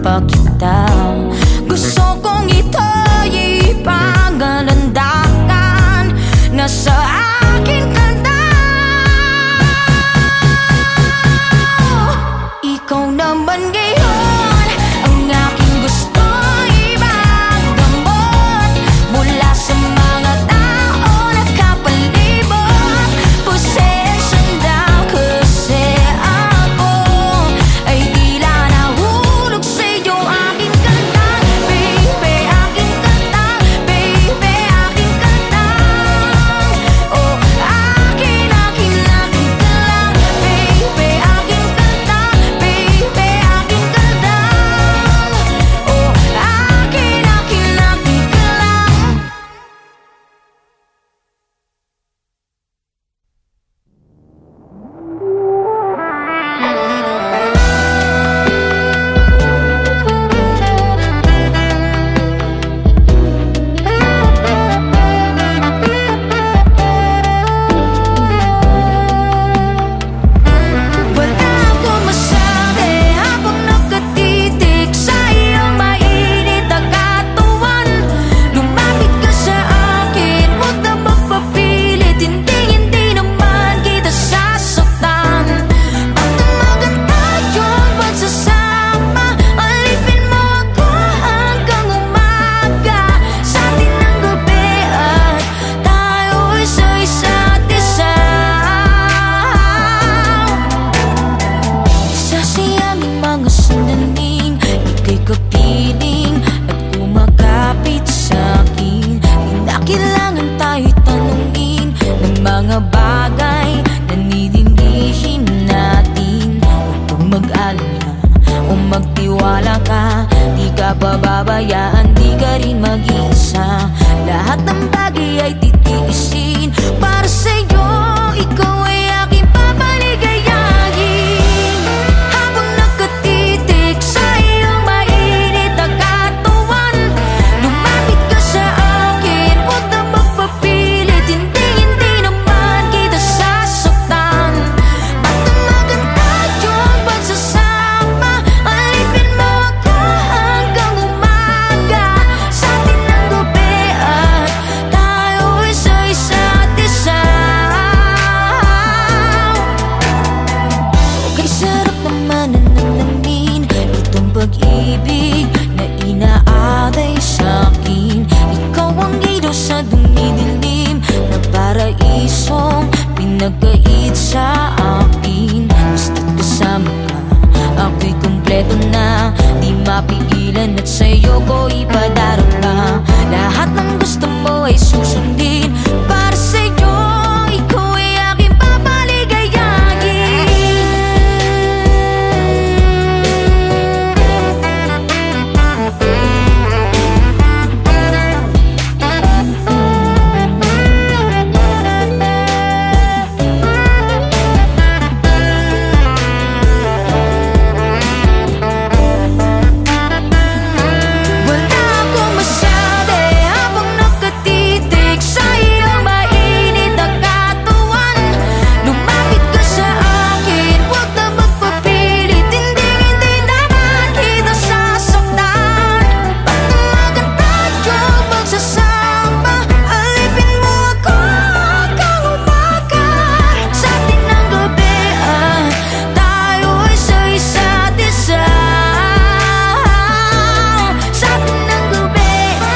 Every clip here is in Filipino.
pa kita. Gusto kong ito'y ipaghalandakan na sa akin ka na. Ikaw naman ngayon ang aking gusto ipagdamot mula sa mga tao nakapalibot. Pasensya na kasi ako ay tila nahulog sa'yo. Aking kanta, baby, aking kanta, baby, aking kanta. Oh, akin ka lang, baby, aking kanta, baby, aking kanta. Oh, akin ka lang. Wala akong masabi habang nakatitig sa iyong mainit na katawan. Lumapit ka sa akin, huwag na magpapilit, hindi naman kita sasaktan. Magdamagan tayong magsasama, alipin mo ako hanggang umaga. Sa atin ang gabi at tayo'y sa isa't isa. Sasayangin mga sandaling ika'y kapiling at kumakapit sa'kin. Di na kailangan tayo'y tanungin ng mga bagay na nililihin natin. Huwag kang mag-alala o magtiwala ka, di ka pababayaan, di ka rin mag-iisa. Lahat ng bagay ay titiisin para sa'yo, ikaw ay aking papaligayahin. Habang nakatitig sa iyong mainit na katawan, lumapit ka sa akin, huwag na magpapilit, hindi naman kita sasaktan. Magdamagan tayong pagsasama, alipin mo ako hanggang umaga. Sa atin ang gabi at tayo'y sa isa't isa. Okay, sarap naman ang nanamin itong pag-ibig na inaalay sa'kin. Ikaw ang ilaw sa dumidilim na paraisong pinagkait sa akin. Basta't kasama ka, ako'y kumpleto na, di mapigilan at sa'yo ko ipadarama. Lahat ng gusto mo ay susundin para sa'yo, ikaw ay aking papaligayahin. Wala akong masabi habang nakatitig sa iyong mainit na katawan. Lumapit ka sa akin, huwag na magpapilit, hindi naman kita sasaktan. Magdamagan tayong magsasama, alipin mo ako hanggang umaga. Sa atin ang gabi at tayo'y sa isa't isa. Sa atin ang gabi,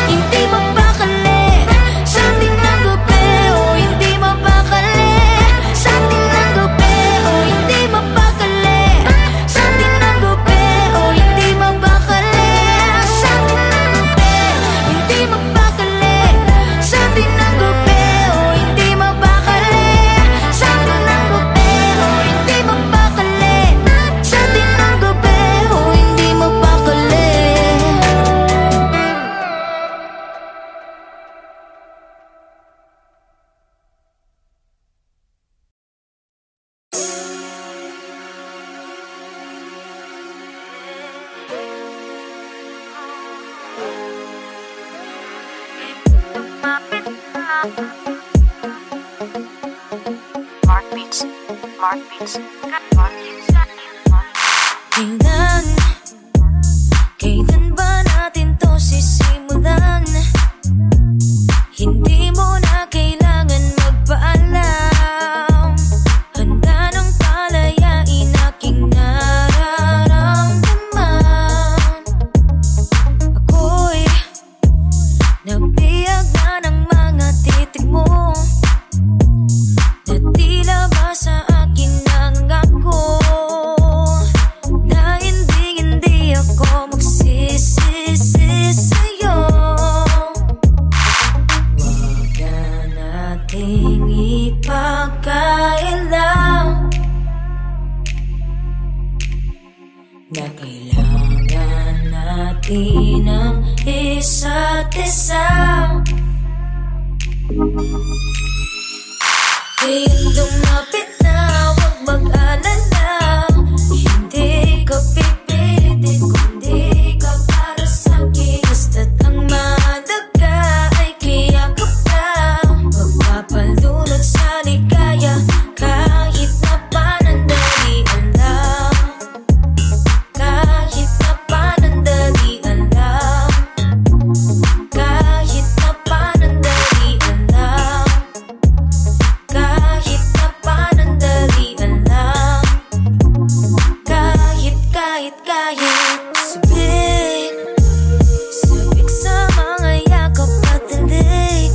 hindi mapakali. Sa atin ang gabi, oh hindi mapakali. Sa atin ang gabi, oh hindi mapakali. Sa atin ang gabi, oh hindi mapakali. Sa atin ang gabi, hindi mapakali. Sa atin ang gabi, oh hindi mapakali. Sa atin ang gabi, oh hindi mapakali. Sa atin ang gabi, oh hindi mapakali. Mark Beats. Mark Beats. Kailan Kailan ba natin to sisimulan? Hindi mo na kailangan magpaalam. Handa nang palayain aking nararamdaman. Ako'y nabiyag na ng mga titig mo, na tila ba sa akin nangako na hindi ako magsisisi sa'yo. Huwag na nating ipagkailang na kailangan natin ang isa't isa. Kayang lumapit na, huwag mag-alala. Hindi ka pipilitin, kundi ka para sa'kin. Basta't ang mahalaga ay kayakap ka. Magpapalunod sa ligaya kahit na panandalian lang. Kahit na panandalian lang. Kahit na panandalian lang. Kahit na panandalian lang. Kahit sabik, sabik sa mga yakap at tindig.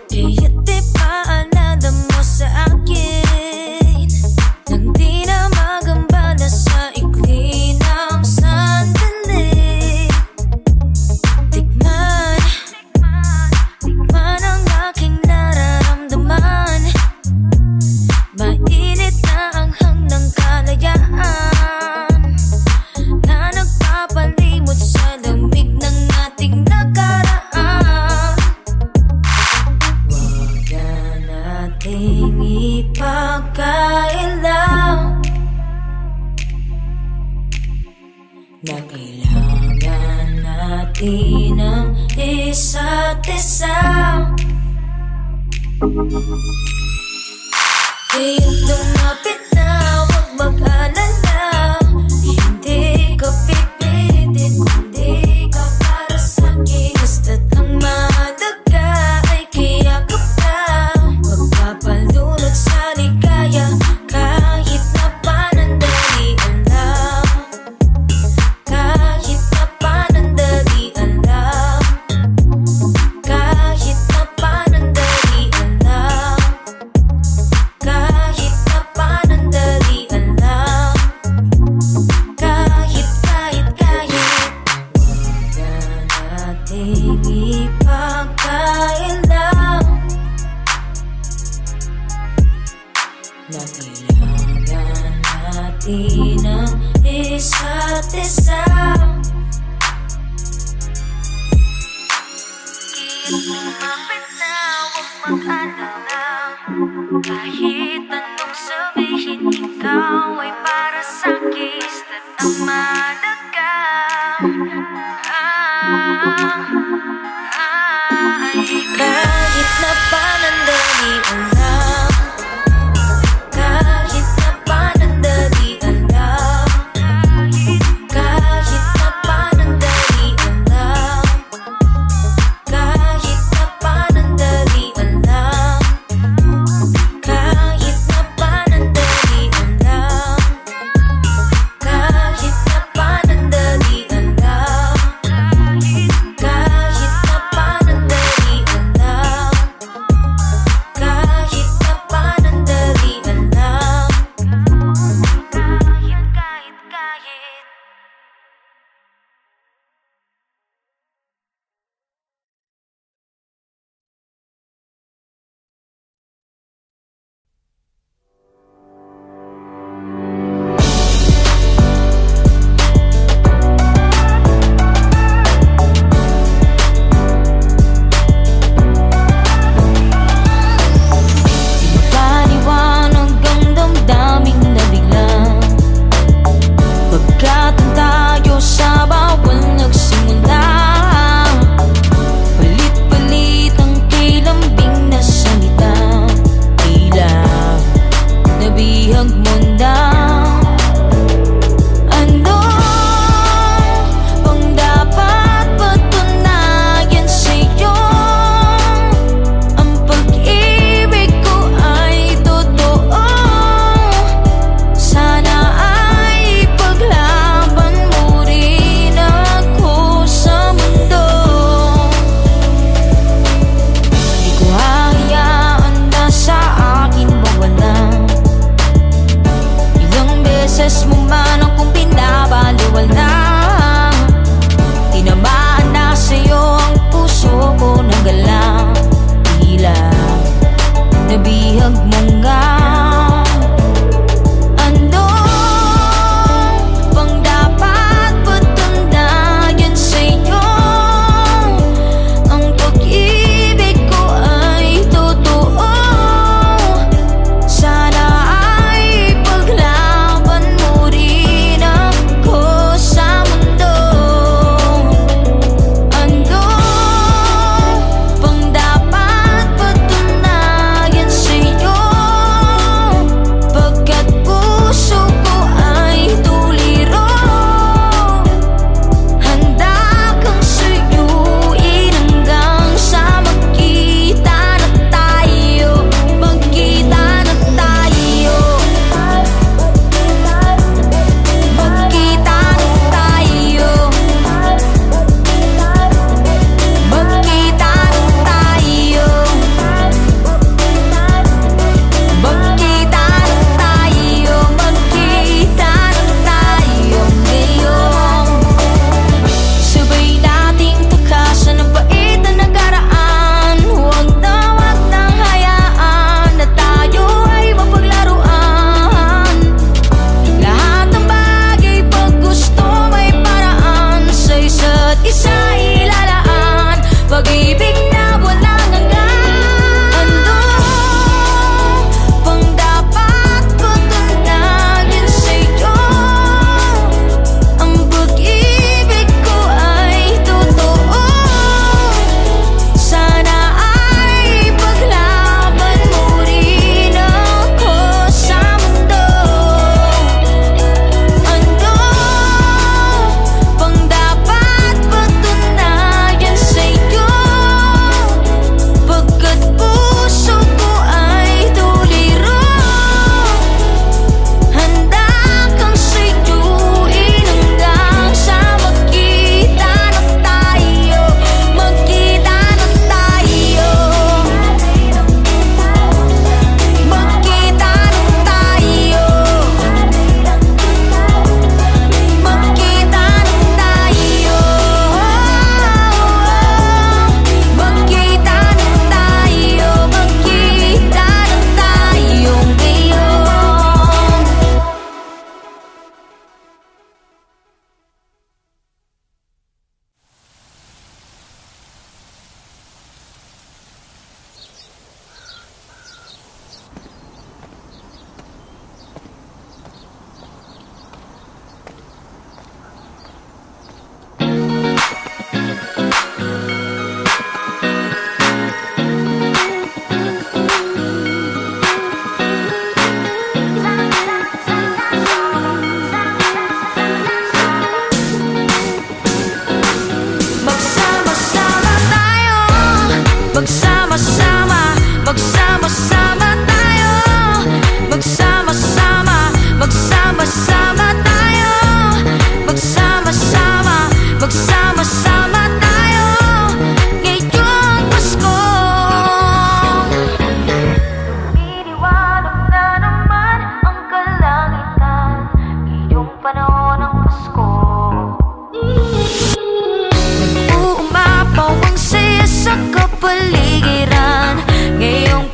Kaya't di paalala mo sa akin nang di na magambala sa ikli ng sandali. Tikman ang aking nararamdaman. Mainit na ang ng kalayaan na nagpapalimot sa lamig ng ating nakaraan. Huwag na nating ipagkailang na kailangan natin ang isa't isa. Kayang lumapit na, huwag mag-alala. Hindi ka pipilitin, kundi ka para sa'kin. Basta't ang mahalaga ay kayakap ka. Magpapalunod sa ligaya kahit na panandalian lang. Kahit na panandalian lang. Kahit na panandalian lang. Kahit na panandalian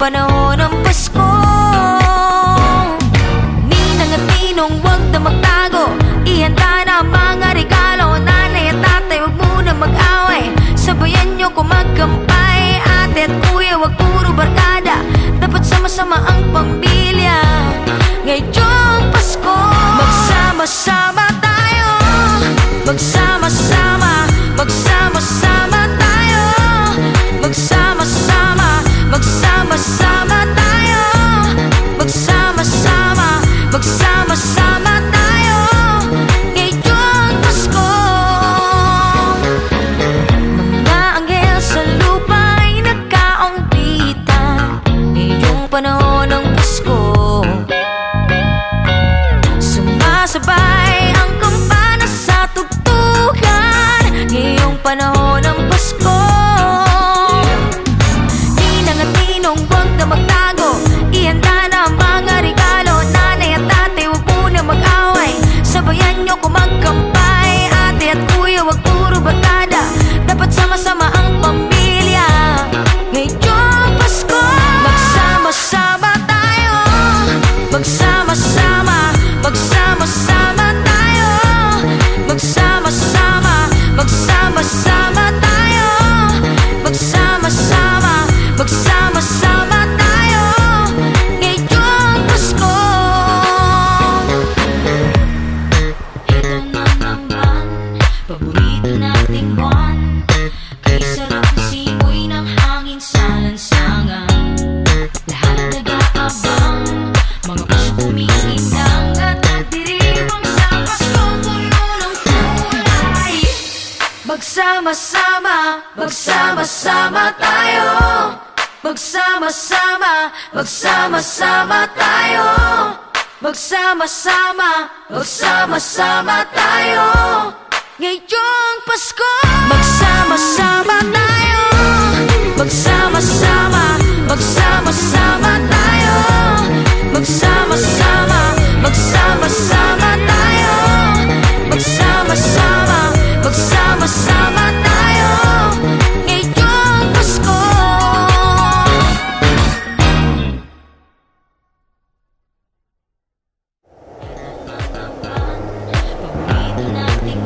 panahon ng Pasko. Ninang at ninong, huwag na magtago, ihanda na ang mga regalo. Nanay at tatay, huwag muna mag-away, sabayan nyo kung magkampay. Ate at kuya, huwag puro barkada, dapat sama-sama ang pamilya ngayong Pasko. Magsama-sama tayo, magsama-sama, magsama-sama tayo, magsama-sama, magsama-sama tayo, magsama-sama, magsama-sama tayo ngayong Pasko. Mga anghel sa lupa ay nagkaunggitan ngayong panahon ng Pasko. Sumasabay ang kampana sa tugtugan ngayong panahon ng Pasko. Ninang at ninong, huwag na magtago, ihanda na ang mga regalo. Nanay at tatay, huwag muna mag-away, sabayan nyo kung magkampay. Ate at kuya, huwag puro barkada, dapat sama-sama ang pamilya ngayong Pasko. Magsama-sama tayo, magsama-sama, magsama-sama tayo, magsama-sama, magsama-sama tayo, magsama-sama, magsama-sama tayo ngayong Pasko. Ito na naman, paborito nating buwan, kay sarap ang simoy ng hangin sa lansangan. Lahat nag-aabang, mga puso umiinang at nagdiriwang sa Pasko, puno ng kulay. Magsama-sama, magsama-sama tayo, magsama-sama, magsama-sama tayo, magsama-sama, magsama-sama tayo ngayong Pasko. Magsama-sama tayo, magsama-sama, magsama-sama tayo, magsama-sama, magsama-sama tayo, magsama-sama, magsama-sama tayo ngayong Pasko. Paborito nating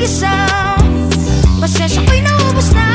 mag-isa. Pasensya ko'y naubos na.